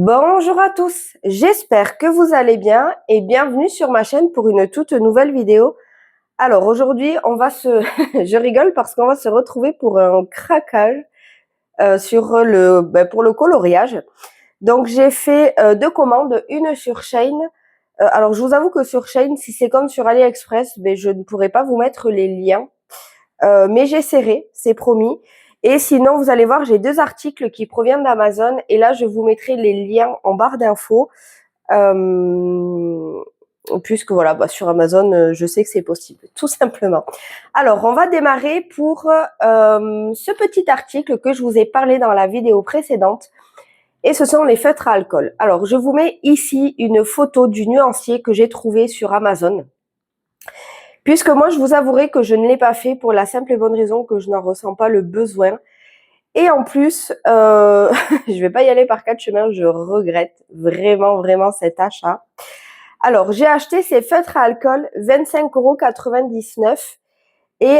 Bonjour à tous, j'espère que vous allez bien et bienvenue sur ma chaîne pour une toute nouvelle vidéo. Alors aujourd'hui, je rigole parce qu'on va se retrouver pour un craquage pour le coloriage. Donc j'ai fait deux commandes, une sur Shein. Alors je vous avoue que sur Shein, si c'est comme sur AliExpress, je ne pourrai pas vous mettre les liens. Mais j'essaierai, c'est promis. Et sinon, vous allez voir, j'ai deux articles qui proviennent d'Amazon et là, je vous mettrai les liens en barre d'infos. Euh, Puisque voilà, sur Amazon, je sais que c'est possible, tout simplement. Alors, on va démarrer pour ce petit article que je vous ai parlé dans la vidéo précédente. Et ce sont les feutres à alcool. Alors, je vous mets ici une photo du nuancier que j'ai trouvé sur Amazon. Puisque moi, je vous avouerai que je ne l'ai pas fait pour la simple et bonne raison que je n'en ressens pas le besoin. Et en plus, je vais pas y aller par quatre chemins, je regrette vraiment cet achat. Alors, j'ai acheté ces feutres à alcool 25,99 € et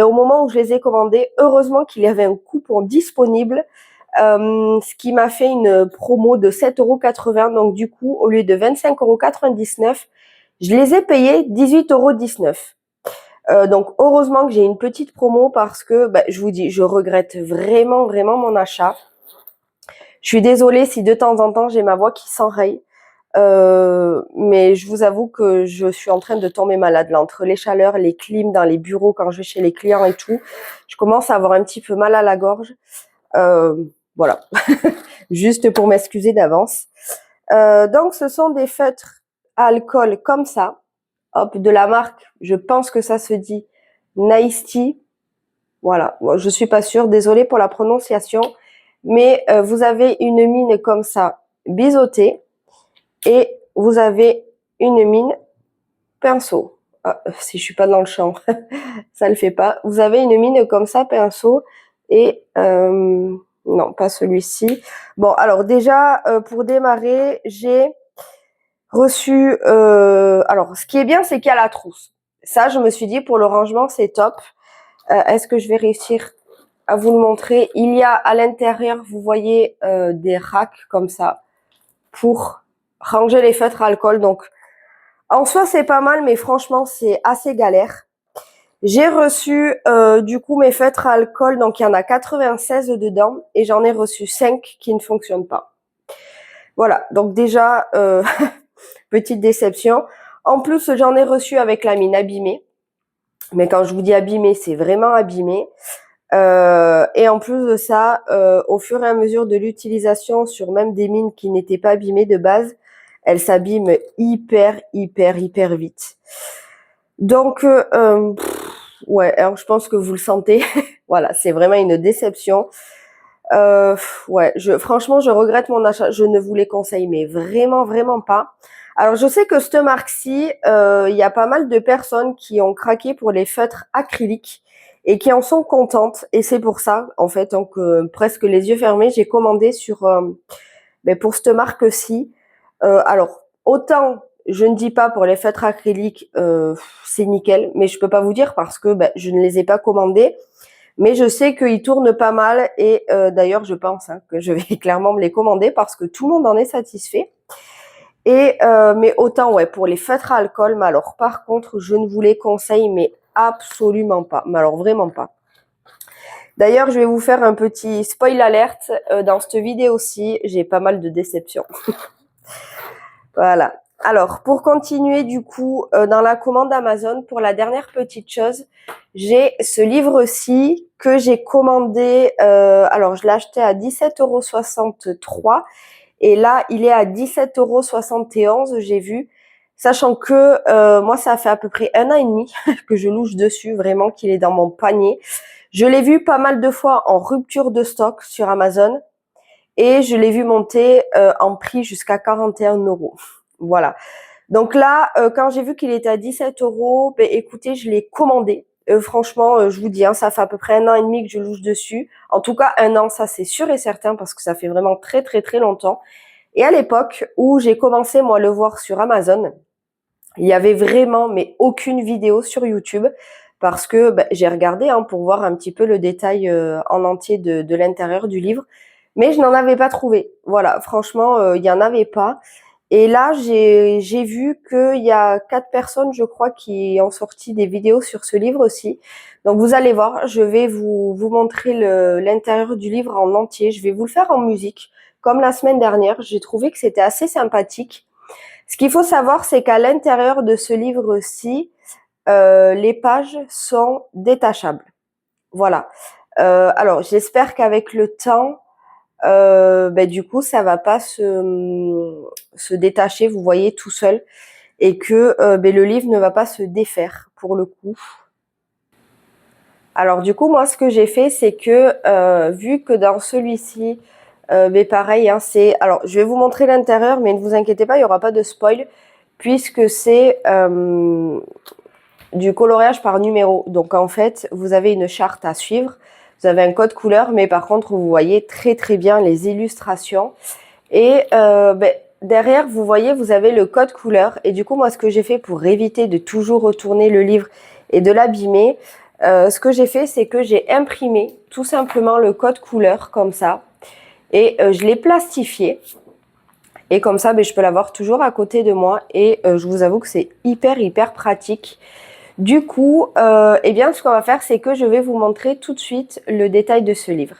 au moment où je les ai commandés, heureusement qu'il y avait un coupon disponible, ce qui m'a fait une promo de 7,80 €. Donc du coup, au lieu de 25,99 €, je les ai payés 18,19 €. Donc heureusement que j'ai une petite promo parce que je vous dis, je regrette vraiment mon achat. Je suis désolée si de temps en temps j'ai ma voix qui s'enraye, mais je vous avoue que je suis en train de tomber malade là, entre les chaleurs, les clims dans les bureaux quand je vais chez les clients et tout. Je commence à avoir un petit peu mal à la gorge. Voilà, juste pour m'excuser d'avance. Donc ce sont des feutres à alcool comme ça. Hop, de la marque, je pense que ça se dit Nice Tea. Voilà, bon, je suis pas sûre, désolée pour la prononciation, mais vous avez une mine comme ça, biseautée, et vous avez une mine pinceau. Ah, si je suis pas dans le champ, ça le fait pas. Vous avez une mine comme ça, pinceau, et non, pas celui-ci. Bon, alors déjà, pour démarrer, j'ai reçu. Alors, ce qui est bien, c'est qu'il y a la trousse. Ça, je me suis dit, pour le rangement, c'est top. Est-ce que je vais réussir à vous le montrer? Il y a à l'intérieur, vous voyez, des racks comme ça pour ranger les feutres à alcool. Donc, en soi, c'est pas mal, mais franchement, c'est assez galère. J'ai reçu, du coup, mes feutres à alcool. Donc, il y en a 96 dedans et j'en ai reçu 5 qui ne fonctionnent pas. Voilà. Donc, déjà, petite déception. En plus, j'en ai reçu avec la mine abîmée. Mais quand je vous dis abîmée, c'est vraiment abîmé. Et en plus de ça, au fur et à mesure de l'utilisation sur même des mines qui n'étaient pas abîmées de base, elles s'abîment hyper vite. Donc, ouais, alors je pense que vous le sentez. Voilà, c'est vraiment une déception. Ouais, franchement, je regrette mon achat. Je ne vous les conseille, mais vraiment pas. Alors, je sais que cette marque-ci, il y a pas mal de personnes qui ont craqué pour les feutres acryliques et qui en sont contentes. Et c'est pour ça, en fait, donc presque les yeux fermés, j'ai commandé pour cette marque-ci. Alors, autant je ne dis pas pour les feutres acryliques, c'est nickel, mais je peux pas vous dire parce que je ne les ai pas commandés. Mais je sais qu'ils tournent pas mal et d'ailleurs je pense que je vais clairement me les commander parce que tout le monde en est satisfait. Et mais autant ouais pour les feutres à alcool, mais alors par contre je ne vous les conseille mais absolument pas, mais alors vraiment pas. D'ailleurs je vais vous faire un petit spoil alerte dans cette vidéo-ci, j'ai pas mal de déceptions. Voilà. Alors, pour continuer du coup dans la commande Amazon, pour la dernière petite chose, j'ai ce livre-ci que j'ai commandé. Alors, je l'ai acheté à 17,63 € et là, il est à 17,71 €, j'ai vu. Sachant que moi, ça fait à peu près 1 an et demi que je louche dessus, vraiment qu'il est dans mon panier. Je l'ai vu pas mal de fois en rupture de stock sur Amazon et je l'ai vu monter en prix jusqu'à 41 €. Voilà. Donc là, quand j'ai vu qu'il était à 17 €, écoutez, je l'ai commandé. Franchement, je vous dis, ça fait à peu près 1 an et demi que je louche dessus. En tout cas, 1 an, ça c'est sûr et certain parce que ça fait vraiment très longtemps. Et à l'époque où j'ai commencé moi à le voir sur Amazon, il y avait vraiment mais aucune vidéo sur YouTube parce que j'ai regardé pour voir un petit peu le détail en entier de l'intérieur du livre. mais je n'en avais pas trouvé. Voilà, franchement, il y en avait pas. Et là, j'ai vu qu'il y a 4 personnes, je crois, qui ont sorti des vidéos sur ce livre aussi. Donc vous allez voir, je vais vous montrer l'intérieur du livre en entier. Je vais vous le faire en musique, comme la semaine dernière. J'ai trouvé que c'était assez sympathique. Ce qu'il faut savoir, c'est qu'à l'intérieur de ce livre-ci, les pages sont détachables. Voilà. Alors, j'espère qu'avec le temps, du coup, ça va pas se détacher, vous voyez, tout seul, et que le livre ne va pas se défaire pour le coup. Alors du coup, moi, ce que j'ai fait, c'est que vu que dans celui-ci, pareil, hein, c'est. Alors, je vais vous montrer l'intérieur, mais ne vous inquiétez pas, il y aura pas de spoil, puisque c'est du coloriage par numéro. Donc en fait, vous avez une charte à suivre. Vous avez un code couleur, mais par contre, vous voyez très très bien les illustrations. Et derrière, vous voyez, vous avez le code couleur. Et du coup, moi, ce que j'ai fait pour éviter de toujours retourner le livre et de l'abîmer, ce que j'ai fait, c'est que j'ai imprimé tout simplement le code couleur comme ça. Et je l'ai plastifié. Et comme ça, je peux l'avoir toujours à côté de moi. Et je vous avoue que c'est hyper pratique. Du coup, ce qu'on va faire, c'est que je vais vous montrer tout de suite le détail de ce livre.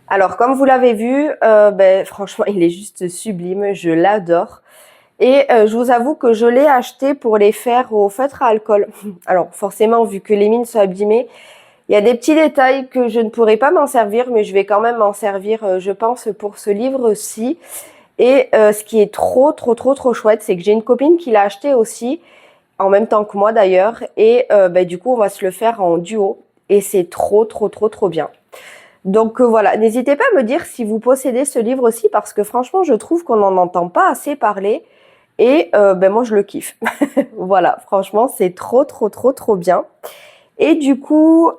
Alors, comme vous l'avez vu, franchement, il est juste sublime. Je l'adore. Et je vous avoue que je l'ai acheté pour les faire au feutre à alcool. Alors, forcément, vu que les mines sont abîmées, il y a des petits détails que je ne pourrais pas m'en servir, mais je vais quand même m'en servir, je pense, pour ce livre-ci. Et ce qui est trop chouette, c'est que j'ai une copine qui l'a acheté aussi, en même temps que moi d'ailleurs. Et du coup, on va se le faire en duo. Et c'est trop bien. Donc voilà, n'hésitez pas à me dire si vous possédez ce livre aussi, parce que franchement, je trouve qu'on n'en entend pas assez parler. Et moi, je le kiffe. Voilà, franchement, c'est trop bien. Et du coup,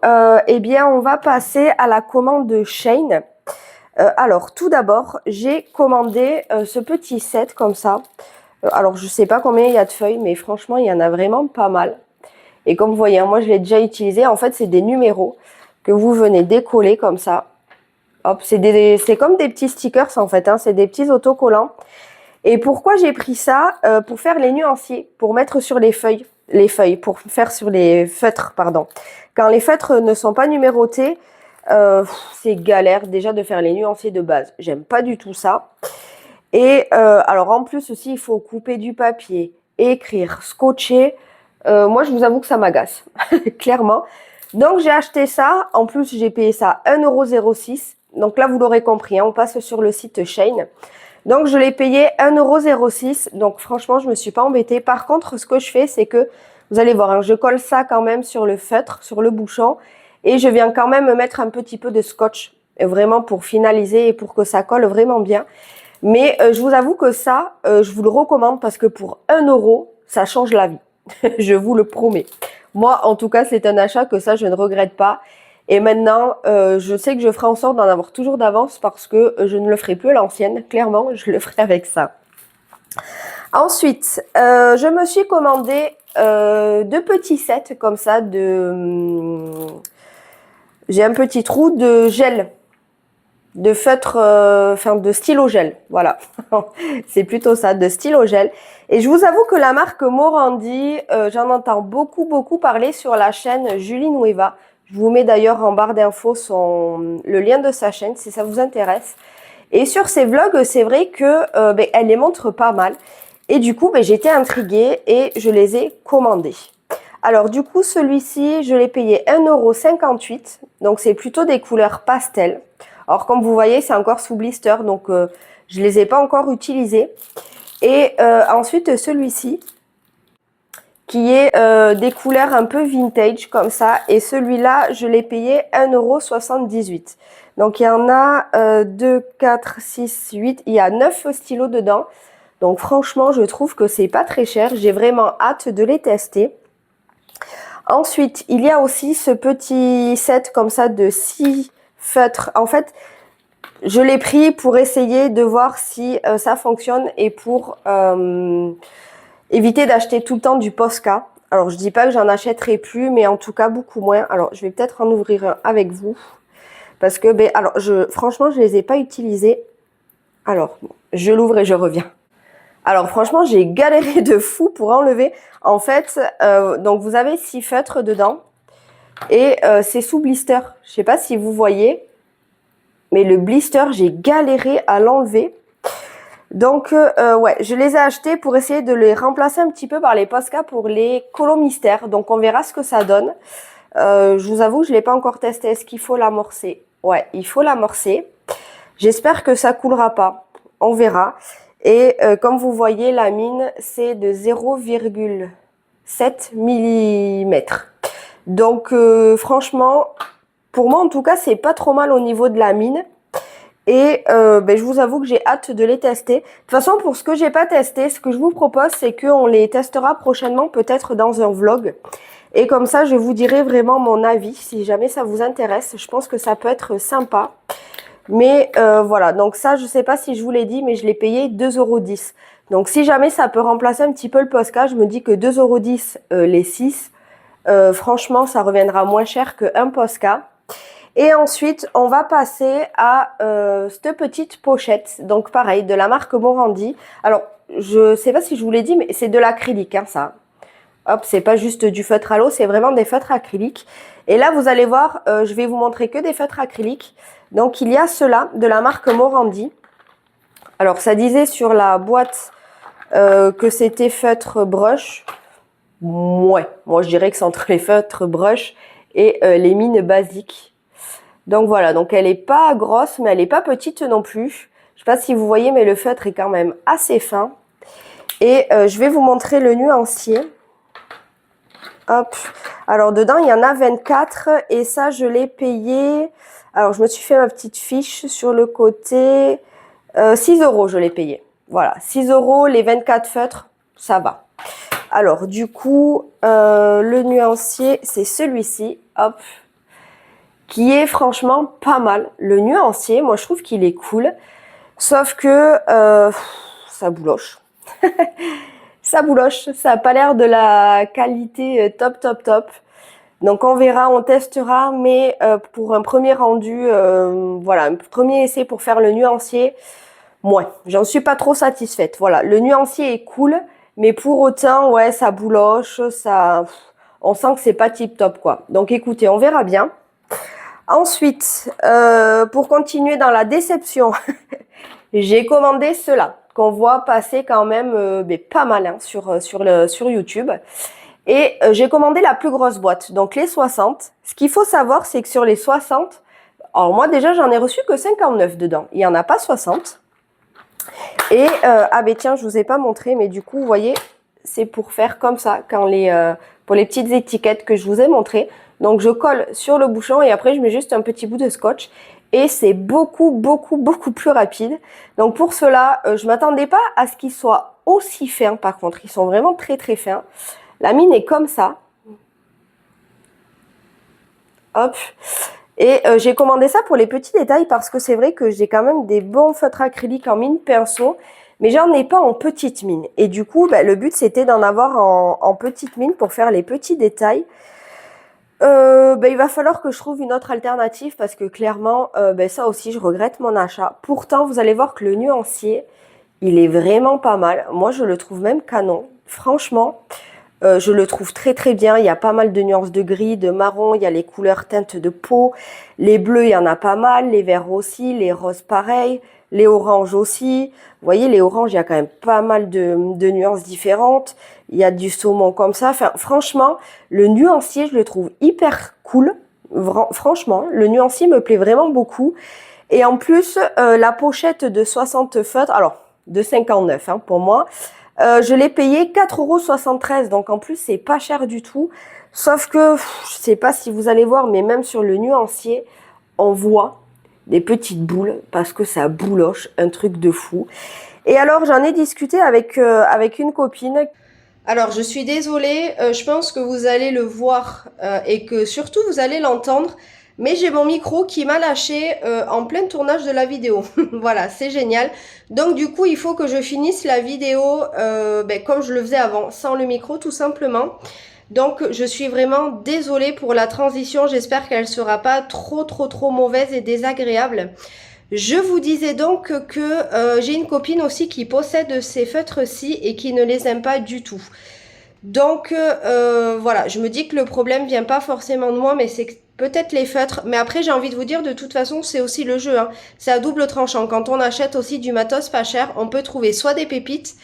eh bien, on va passer à la commande de Shein. Alors, tout d'abord, j'ai commandé ce petit set comme ça. Alors, je sais pas combien il y a de feuilles, mais franchement, il y en a vraiment pas mal. Et comme vous voyez, hein, moi, je l'ai déjà utilisé. En fait, c'est des numéros que vous venez décoller comme ça. Hop, c'est comme des petits stickers en fait, hein, c'est des petits autocollants. Et pourquoi j'ai pris ça? Pour faire les nuanciers, pour mettre sur les feuilles, pour faire sur les feutres, pardon. Quand les feutres ne sont pas numérotés, c'est galère déjà de faire les nuanciers de base. J'aime pas du tout ça. Et alors en plus aussi, il faut couper du papier, écrire, scotcher. Moi, je vous avoue que ça m'agace, clairement. Donc j'ai acheté ça. En plus, j'ai payé ça 1,06 €. Donc là, vous l'aurez compris, hein, on passe sur le site Shein. Donc, je l'ai payé 1,06 €. Donc, franchement, je ne me suis pas embêtée. Par contre, ce que je fais, c'est que, vous allez voir, hein, je colle ça quand même sur le feutre, sur le bouchon. Et je viens quand même mettre un petit peu de scotch, vraiment pour finaliser et pour que ça colle vraiment bien. Mais je vous avoue que ça, je vous le recommande parce que pour 1 €, ça change la vie. Je vous le promets. Moi, en tout cas, c'est un achat que ça, je ne regrette pas. Et maintenant, je sais que je ferai en sorte d'en avoir toujours d'avance parce que je ne le ferai plus à l'ancienne. Clairement, je le ferai avec ça. Ensuite, je me suis commandé 2 petits sets comme ça de... j'ai un petit trou de gel, de feutre, de stylo gel. Voilà, c'est plutôt ça, de stylo gel. Et je vous avoue que la marque Morandi, j'en entends beaucoup parler sur la chaîne Julie Nueva. Je vous mets d'ailleurs en barre d'infos le lien de sa chaîne si ça vous intéresse. Et sur ses vlogs, c'est vrai que elle les montre pas mal. Et du coup, j'étais intriguée et je les ai commandés. Alors du coup, celui-ci, je l'ai payé 1,58 €. Donc c'est plutôt des couleurs pastel. Alors comme vous voyez, c'est encore sous blister, donc je les ai pas encore utilisés. Et ensuite, celui-ci, qui est des couleurs un peu vintage comme ça. Et celui-là, je l'ai payé 1,78 €. Donc il y en a 2, 4, 6, 8. Il y a 9 stylos dedans. Donc franchement, je trouve que c'est pas très cher. J'ai vraiment hâte de les tester. Ensuite, il y a aussi ce petit set comme ça de 6 feutres. En fait, je l'ai pris pour essayer de voir si ça fonctionne et pour éviter d'acheter tout le temps du Posca. Alors, je dis pas que j'en achèterai plus, mais en tout cas, beaucoup moins. Alors, je vais peut-être en ouvrir un avec vous. Parce que, franchement, je les ai pas utilisés. Alors, je l'ouvre et je reviens. Alors, franchement, j'ai galéré de fou pour enlever. En fait, donc vous avez 6 feutres dedans. Et c'est sous blister. Je sais pas si vous voyez. Mais le blister, j'ai galéré à l'enlever. Donc, ouais, je les ai achetés pour essayer de les remplacer un petit peu par les Posca pour les colos mystères. Donc, on verra ce que ça donne. Je vous avoue, je ne l'ai pas encore testé. Est-ce qu'il faut l'amorcer? Ouais, il faut l'amorcer. J'espère que ça coulera pas. On verra. Et comme vous voyez, la mine, c'est de 0,7 mm. Donc, franchement, pour moi, en tout cas, c'est pas trop mal au niveau de la mine. Et je vous avoue que j'ai hâte de les tester. De toute façon, pour ce que j'ai pas testé, ce que je vous propose, c'est qu'on les testera prochainement, peut-être dans un vlog. Et comme ça, je vous dirai vraiment mon avis, si jamais ça vous intéresse. Je pense que ça peut être sympa. Mais voilà, donc ça, je sais pas si je vous l'ai dit, mais je l'ai payé 2,10 €. Donc si jamais ça peut remplacer un petit peu le Posca, je me dis que 2,10 € les 6, franchement, ça reviendra moins cher qu'un Posca. Et ensuite, on va passer à cette petite pochette. Donc pareil, de la marque Morandi. Alors, je sais pas si je vous l'ai dit, mais c'est de l'acrylique, hein, ça. Hop, c'est pas juste du feutre à l'eau, c'est vraiment des feutres acryliques. Et là, vous allez voir, je vais vous montrer que des feutres acryliques. Donc il y a cela de la marque Morandi. Alors ça disait sur la boîte que c'était feutre brush. Ouais, moi je dirais que c'est entre les feutres brush et les mines basiques. Donc voilà, donc elle est pas grosse, mais elle est pas petite non plus. Je sais pas si vous voyez, mais le feutre est quand même assez fin. Et je vais vous montrer le nuancier. Hop. Alors dedans, il y en a 24 et ça, je l'ai payé. Alors je me suis fait ma petite fiche sur le côté. 6 € je l'ai payé. Voilà, 6 € les 24 feutres, ça va. Alors du coup, le nuancier, c'est celui-ci. Hop. Qui est franchement pas mal. Le nuancier, moi je trouve qu'il est cool, sauf que ça bouloche. Ça bouloche, ça n'a pas l'air de la qualité top. Donc on verra, on testera, mais pour un premier rendu, voilà, un premier essai pour faire le nuancier, moi, j'en suis pas trop satisfaite. Voilà, le nuancier est cool, mais pour autant, ouais, ça bouloche, ça, on sent que c'est pas tip top quoi. Donc écoutez, on verra bien. Ensuite, pour continuer dans la déception, j'ai commandé cela, qu'on voit passer quand même pas mal hein, sur YouTube. Et j'ai commandé la plus grosse boîte, donc les 60. Ce qu'il faut savoir, c'est que sur les 60, alors moi déjà j'en ai reçu que 59 dedans, il n'y en a pas 60. Et, ah ben tiens, je vous ai pas montré, mais du coup, vous voyez, c'est pour faire comme ça, quand pour les petites étiquettes que je vous ai montrées. Donc je colle sur le bouchon et après je mets juste un petit bout de scotch. Et c'est beaucoup plus rapide. Donc pour cela, je m'attendais pas à ce qu'ils soient aussi fins par contre. Ils sont vraiment très fins. La mine est comme ça. Hop. Et j'ai commandé ça pour les petits détails parce que c'est vrai que j'ai quand même des bons feutres acryliques en mine pinceau. Mais j'en ai pas en petite mine. Et du coup, le but c'était d'en avoir en petite mine pour faire les petits détails. Il va falloir que je trouve une autre alternative parce que clairement, ça aussi, je regrette mon achat. Pourtant, vous allez voir que le nuancier, il est vraiment pas mal. Moi, je le trouve même canon. Franchement, je le trouve très bien. Il y a pas mal de nuances de gris, de marron. Il y a les couleurs teintes de peau. Les bleus, il y en a pas mal. Les verts aussi. Les roses, pareil. Les oranges aussi. Vous voyez, les oranges, il y a quand même pas mal de nuances différentes. Il y a du saumon comme ça. Enfin, franchement, le nuancier, je le trouve hyper cool. Franchement, le nuancier me plaît vraiment beaucoup. Et en plus, la pochette de 60 feutres, alors de 59 hein, pour moi, je l'ai payé 4,73 €. Donc en plus, c'est pas cher du tout. Sauf que, je sais pas si vous allez voir, mais même sur le nuancier, on voit des petites boules parce que ça bouloche, un truc de fou. Et alors, j'en ai discuté avec une copine. Alors, je suis désolée, je pense que vous allez le voir et que surtout vous allez l'entendre, mais j'ai mon micro qui m'a lâché en plein tournage de la vidéo. Voilà, c'est génial. Donc du coup, il faut que je finisse la vidéo comme je le faisais avant, sans le micro tout simplement. Donc je suis vraiment désolée pour la transition, j'espère qu'elle sera pas trop mauvaise et désagréable. Je vous disais donc que j'ai une copine aussi qui possède ces feutres-ci et qui ne les aime pas du tout. Donc voilà, je me dis que le problème vient pas forcément de moi, mais c'est peut-être les feutres. Mais après, j'ai envie de vous dire, de toute façon, c'est aussi le jeu. Hein. C'est à double tranchant. Quand on achète aussi du matos pas cher, on peut trouver soit des pépites,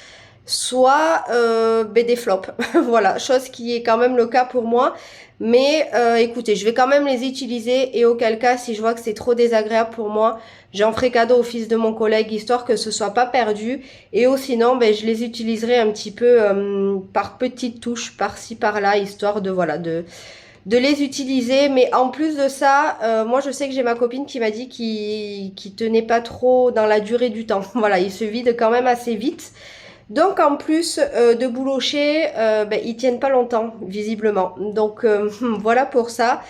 soit des flops. Voilà, chose qui est quand même le cas pour moi. Mais écoutez, je vais quand même les utiliser et auquel cas, si je vois que c'est trop désagréable pour moi, j'en ferai cadeau au fils de mon collègue, histoire que ce soit pas perdu. Et sinon, je les utiliserai un petit peu par petites touches, par-ci, par-là, histoire de, voilà, de les utiliser. Mais en plus de ça, moi je sais que j'ai ma copine qui m'a dit qu'il tenait pas trop dans la durée du temps. Voilà, il se vide quand même assez vite. Donc en plus de boulocher, ils tiennent pas longtemps visiblement. Donc voilà pour ça.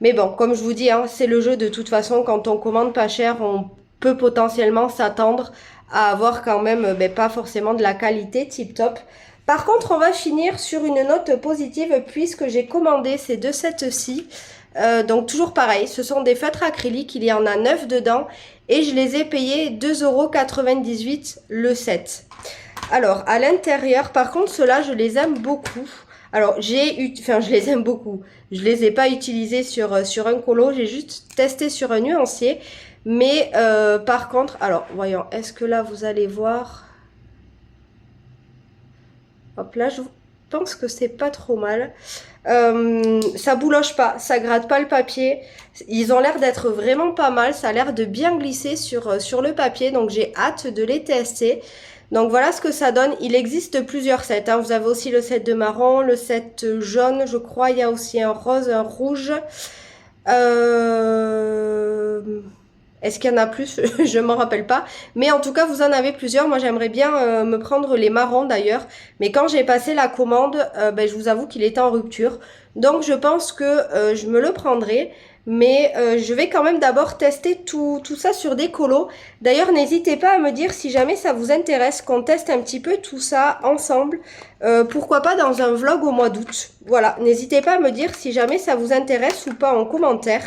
Mais bon, comme je vous dis, hein, c'est le jeu de toute façon. Quand on commande pas cher, on peut potentiellement s'attendre à avoir quand même pas forcément de la qualité tip top. Par contre, on va finir sur une note positive puisque j'ai commandé ces deux sets-ci. Donc toujours pareil, ce sont des feutres acryliques, il y en a 9 dedans et je les ai payés 2,98 € le set. Alors à l'intérieur, par contre ceux-là je les aime beaucoup. Alors je les aime beaucoup. Je les ai pas utilisés sur un colo, j'ai juste testé sur un nuancier. Mais par contre, alors voyons, est-ce que là vous allez voir? Hop là, je pense que c'est pas trop mal. Ça bouloche pas, ça gratte pas le papier. Ils ont l'air d'être vraiment pas mal. Ça a l'air de bien glisser sur le papier. Donc j'ai hâte de les tester. Donc voilà ce que ça donne. Il existe plusieurs sets, hein. Vous avez aussi le set de marron, le set jaune, je crois. Il y a aussi un rose, un rouge. Est-ce qu'il y en a plus? Je m'en rappelle pas. Mais en tout cas, vous en avez plusieurs. Moi, j'aimerais bien me prendre les marrons d'ailleurs. Mais quand j'ai passé la commande, ben, je vous avoue qu'il était en rupture. Donc, je pense que je me le prendrai. Mais je vais quand même d'abord tester tout ça sur des colos. D'ailleurs, n'hésitez pas à me dire si jamais ça vous intéresse qu'on teste un petit peu tout ça ensemble. Pourquoi pas dans un vlog au mois d'août. Voilà, n'hésitez pas à me dire si jamais ça vous intéresse ou pas en commentaire.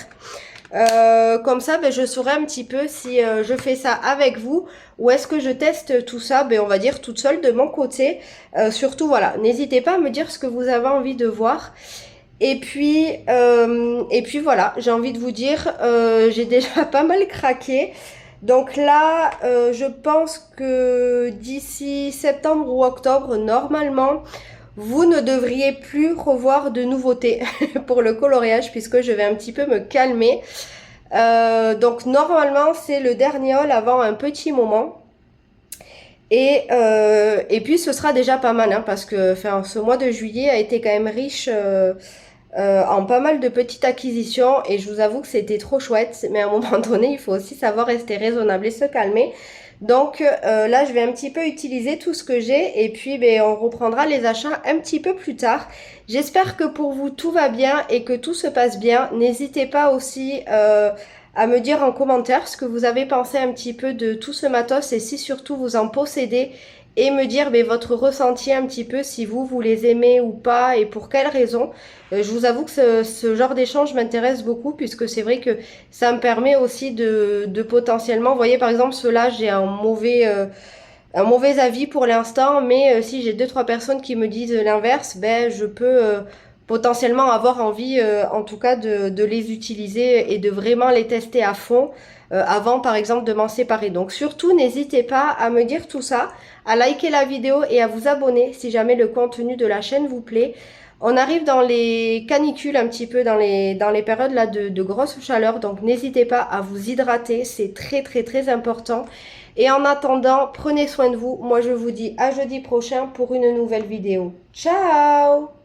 Comme ça, ben, je saurai un petit peu si je fais ça avec vous ou est-ce que je teste tout ça, ben, on va dire toute seule de mon côté. Surtout, voilà, n'hésitez pas à me dire ce que vous avez envie de voir. Et puis voilà, j'ai envie de vous dire, j'ai déjà pas mal craqué. Donc là, je pense que d'ici septembre ou octobre, normalement, vous ne devriez plus revoir de nouveautés pour le coloriage puisque je vais un petit peu me calmer. Donc normalement, c'est le dernier haul avant un petit moment. Et puis ce sera déjà pas mal, hein, parce que enfin, ce mois de juillet a été quand même riche en pas mal de petites acquisitions et je vous avoue que c'était trop chouette, mais à un moment donné il faut aussi savoir rester raisonnable et se calmer. Donc là je vais un petit peu utiliser tout ce que j'ai et puis ben, on reprendra les achats un petit peu plus tard. J'espère que pour vous tout va bien et que tout se passe bien. N'hésitez pas aussi à me dire en commentaire ce que vous avez pensé un petit peu de tout ce matos et si surtout vous en possédez et me dire ben, votre ressenti un petit peu, si vous les aimez ou pas et pour quelles raisons. Je vous avoue que ce genre d'échange m'intéresse beaucoup puisque c'est vrai que ça me permet aussi de potentiellement, vous voyez par exemple ceux-là j'ai un mauvais avis pour l'instant, mais si j'ai deux trois personnes qui me disent l'inverse, ben je peux potentiellement avoir envie en tout cas de les utiliser et de vraiment les tester à fond avant par exemple de m'en séparer. Donc surtout n'hésitez pas à me dire tout ça, à liker la vidéo et à vous abonner si jamais le contenu de la chaîne vous plaît. On arrive dans les canicules un petit peu, dans les périodes là de grosse chaleur, donc n'hésitez pas à vous hydrater, c'est très très très important. Et en attendant, prenez soin de vous. Moi je vous dis à jeudi prochain pour une nouvelle vidéo. Ciao!